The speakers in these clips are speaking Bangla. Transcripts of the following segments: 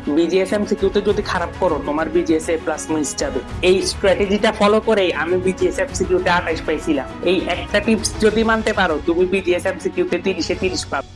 বিজিএস এমসিকিউ তে যদি খারাপ করো তোমার বিজিএস এ প্লাস মিস যাবে। এই স্ট্র্যাটেজিটা ফলো করেই আমি বিজিএস এমসিকিউ তে 28 পাইছিলাম। এই একটা টিপস যদি মানতে পারো তুমি বিজিএস এমসিকিউ তে 30 এ 30 পাবে।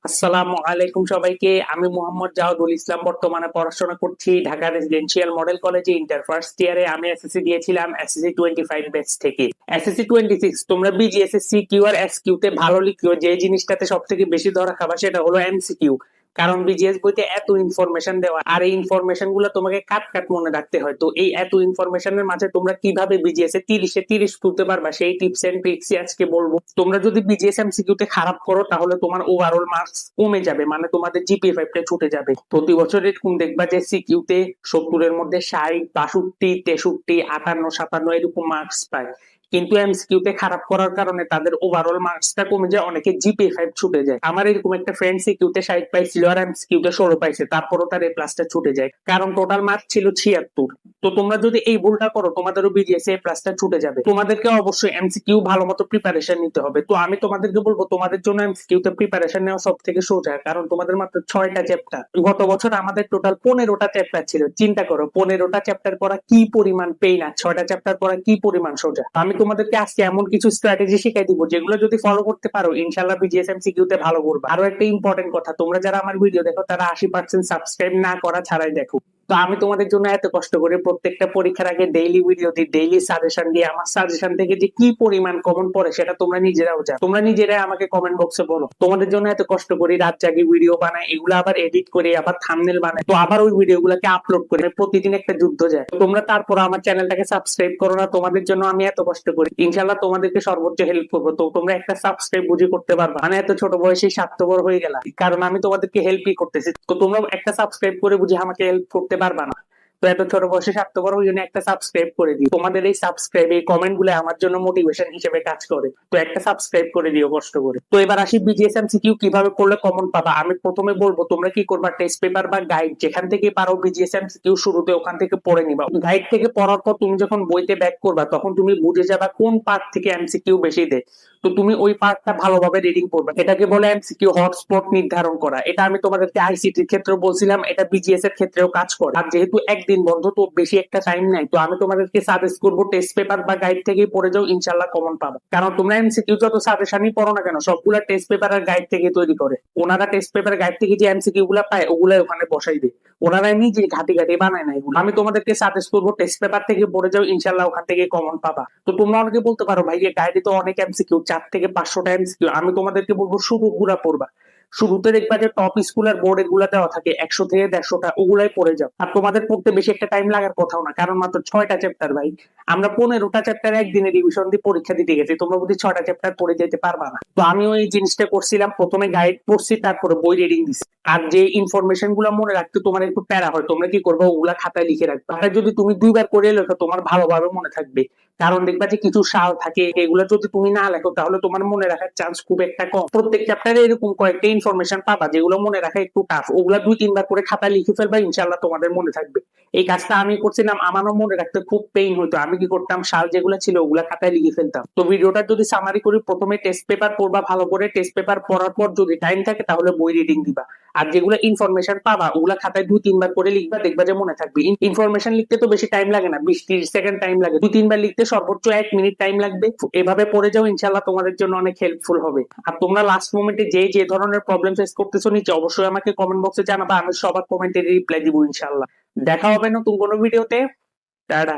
আসসালামু আলাইকুম সবাইকে, আমি মোহাম্মদ জাওয়াদুল ইসলাম। বর্তমানে পড়াশোনা করছি ঢাকা রেসিডেন্সিয়াল মডেল কলেজে ইন্টার ফার্স্ট ইয়ারে। আমি এসএসসি দিয়েছিলাম এসএসসি 25 ব্যাচ থেকে। এসএসসি 26 তোমরা বিজিএসএসসি কিউ আর এসকিউ তে ভালো লিখিও। যে জিনিসটাতে সব থেকে বেশি ধরা খাবা সেটা হলো এমসিকিউ। কারণ বিজিএস বইতে এত ইনফরমেশন দেওয়া, আর এই ইনফরমেশন গুলো তোমাকে কাট কাট মনে রাখতে হয়। তো এই এত ইনফরমেশনের মাঝে তোমরা কিভাবে বিজিএস এ 30 এ 30 তুলতে পারবা সেই টিপস এন্ড ট্রিক্স আজকে বলবো। তোমরা যদি বিজিএস এমসিকিউ তে খারাপ করো তাহলে তোমার ওভারঅল মার্কস কমে যাবে, মানে তোমাদের জিপিএ 5 টা ছুটে যাবে। প্রতি বছর এরকম দেখবা যে সিকিউ তে 70 এর মধ্যে 60, 62, 63, 58, 57 এরকম মার্কস পায়। কিন্তু এমসিকিউ তে খারাপ করার কারণে তাদের ওভারঅল মার্কসটা কমে যায়, অনেকে জিপিএ 5 ছুটে যায়। আমার এরকম একটা ফ্রেন্ড সিকিউ তে 60 পাইছিল আর এমসিকিউ তে 16 পাইছে, তারপরও তার এ প্লাসটা ছুটে যায়, কারণ টোটাল মার্কস ছিল 76। তো তোমরা যদি এই ভুলটা করো তোমাদেরও বিজিএস এ প্লাসটা ছুটে যাবে। তোমাদেরকে অবশ্যই এমসিকিউ ভালো মতো প্রিপারেশন নিতে হবে। তো আমি তোমাদেরকে বলবো তোমাদের জন্য এমসিকিউ তে প্রিপারেশন নেওয়া সব থেকে সোজা, কারণ তোমাদের মাত্র 6টা চ্যাপ্টার। গত বছর আমাদের টোটাল 15টা চ্যাপ্টার ছিল। চিন্তা করো 15টা চ্যাপ্টার পড়া কি পরিমাণ পেইন, আর 6টা চ্যাপ্টার পড়া কি পরিমাণ সোজা। আমি তোমাদেরকে আজকে এমন কিছু স্ট্র্যাটেজি শিখাই দিব যেগুলো যদি ফলো করতে পারো ইনশাআল্লাহ বিজিএস এমসিকিউ তে ভালো করবে। আরো একটা ইম্পর্টেন্ট কথা, তোমরা যারা আমার ভিডিও দেখো তারা 80% সাবস্ক্রাইব না করা ছাড়াই দেখো। তো আমি তোমাদের জন্য এত কষ্ট করে প্রত্যেকটা পরীক্ষার আগে ডেইলি ভিডিও দিই, ডেইলি সাজেশন দিই। আমার সাজেশন থেকে যে কি পরিমাণ কমন পড়ে সেটা তোমরা নিজেরাও জানো। তোমরা নিজেরাই আমাকে কমেন্ট বক্সে বলো। তোমাদের জন্য এত কষ্ট করি, রাত জাগি ভিডিও বানাই, এগুলো আবার এডিট করে আবার থাম্বনেল বানাই, তো আবার ওই ভিডিও গুলাকে আপলোড করে প্রতিদিন একটা যুদ্ধ যায়। তোমরা তারপর আমার চ্যানেলটাকে সাবস্ক্রাইব করো না। তোমাদের জন্য আমি এত কষ্ট করি, ইনশাআল্লাহ তোমাদেরকে সর্বোচ্চ হেল্প করবো। তো তোমরা একটা সাবস্ক্রাইব বুঝে করতে পারবা, মানে এত ছোট বয়সে স্বার্থপর হয়ে গেলা, কারণ আমি তোমাদেরকে হেল্পই করতেছি। তো তোমরা একটা সাবস্ক্রাইব করে বুঝে আমাকে হেল্প করতে পারবা না। তো এত ছোট বয়সে স্বার্থপর ওই জন্য একটা সাবস্ক্রাইব করে দিও। তোমাদের এই সাবস্ক্রাইব, এই কমেন্ট গুলো আমার জন্য মোটিভেশন হিসেবে কাজ করে। তো একটা সাবস্ক্রাইব করে দিও কষ্ট করে। তো এবার আসি বিজিএস এমসিকিউ কিভাবে করলে কমন পাবা। আমি প্রথমে বলবো তোমরা কি করবা, টেস্ট পেপার বা গাইড যেখান থেকে পারো বিজিএস এমসিকিউ শুরুতে ওখান থেকে পড়ে নিবা। গাইড থেকে পড়ার পর তুমি যখন বইতে ব্যাক করবা তখন তুমি বুঝে যাবা কোন পার্ট থেকে এমসিকিউ বেশি দেয়। তো তুমি ওই পার্টটা ভালোভাবে রিডিং করবে। এটাকে বলে এমসিকিউ হটস্পট নির্ধারণ করা। এটা আমি তোমাদেরকে আইসিটির ক্ষেত্রে বলছিলাম, এটা বিজিএস এর ক্ষেত্রেও কাজ করে। আর যেহেতু একদিন বন্ধ, তো বেশি একটা টাইম নাই, তো আমি তোমাদেরকে সাজেস্ট করবো টেস্ট পেপার বা গাইড থেকেই পড়ে যাও, ইনশাআল্লাহ কমন পাবে। কারণ তোমরা এমসিকিউ যত সাজেশনই পড়ো না কেন সবগুলা টেস্ট পেপার আর গাইড থেকে তৈরি করে। ওনারা টেস্ট পেপার গাইড থেকে যে এমসিকিউ গুলা পায় ওগুলাই ওখানে বসাই দেয়, ওনারা নিজে ঘাটি ঘাটি বানায় না এগুলো। আমি তোমাদেরকে সাজেস্ট করবো টেস্ট পেপার থেকে পড়ে যাও, ইনশাআল্লাহ ওখান থেকে কমন পাবা। তো তোমরা অনেকে বলতে পারো ভাই গাইডে তো অনেক এমসিকিউ, 4 থেকে 500টা এমসিকিউ। আমি তোমাদেরকে বলবো শুরু গুলা পড়বা। শুরুতে দেখবা যে টপ স্কুল আর বোর্ড এগুলা দেওয়া থাকে 100 থেকে 150টা, ওগুলাই পড়ে যাও। আর তোমাদের পড়তে বেশি একটা টাইম লাগার কথাও না, কারণ মাত্র 6টা চ্যাপ্টার ভাই। আমরা 15টা চ্যাপ্টার একদিনে রিভিশন দিয়ে পরীক্ষা দিতে গেছি, তোমরা যদি 6টা চ্যাপ্টার পড়ে যেতে পারবা না। তো আমিও এই জিনিসটা করছিলাম, প্রথমে গাইড পড়ছি তারপরে বই রিডিং দিছি। আর যে ইনফরমেশন গুলো মনে রাখতে তোমার একটু প্যারা হয়, তোমরা কি করবে ওগুলা খাতায় লিখে রাখবে। আর যদি তুমি 2বার করে লেখো তোমার ভালোভাবে মনে থাকবে। কারণ দেখবা যে কিছু সাল থাকে, এগুলো যদি তুমি না লেখো তাহলে তোমার মনে রাখার চান্স খুব একটা কম। প্রত্যেক চ্যাপ্টারে এরকম কয়েকটা ইনফরমেশন পাবা যেগুলো মনে রাখা একটু টাফ, ওগুলা 2-3বার করে খাতায় লিখে ফেলবা, ইনশাআল্লাহ তোমাদের মনে থাকবে। এই কাজটা আমি করছিলাম, আমারও মনে রাখতে খুব পেইন হতো। আমি কি করতাম, সাল যেগুলো ছিল ওগুলা খাতায় লিখে ফেলতাম। তো ভিডিওটা যদি সামারি করি, প্রথমে টেস্ট পেপার পড়বা ভালো করে। টেস্ট পেপার পড়ার পর যদি টাইম থাকে তাহলে বই রিডিং দিবা। আর যেগুলো ইনফরমেশন পাবা ওগুলা খাতায় 2-3বার করে লিখবা, দেখবা যে মনে থাকবে। ইনফরমেশন লিখতে তো বেশি টাইম লাগে না, 20-30 সেকেন্ড টাইম লাগে। 2-3বার লিখতে সর্বোচ্চ 1 মিনিট টাইম লাগবে। এভাবে পড়ে যাও, ইনশাআল্লাহ তোমাদের জন্য অনেক হেল্পফুল হবে। আর তোমরা লাস্ট মোমেন্টে যে যে ধরনের প্রবলেম ফেস করতেছো নিচে অবশ্যই আমাকে কমেন্ট বক্সে জানাবা, আমি সবার কমেন্টে রিপ্লাই দিব ইনশাআল্লাহ। দেখা হবে নতুন কোনো ভিডিওতে। টাটা।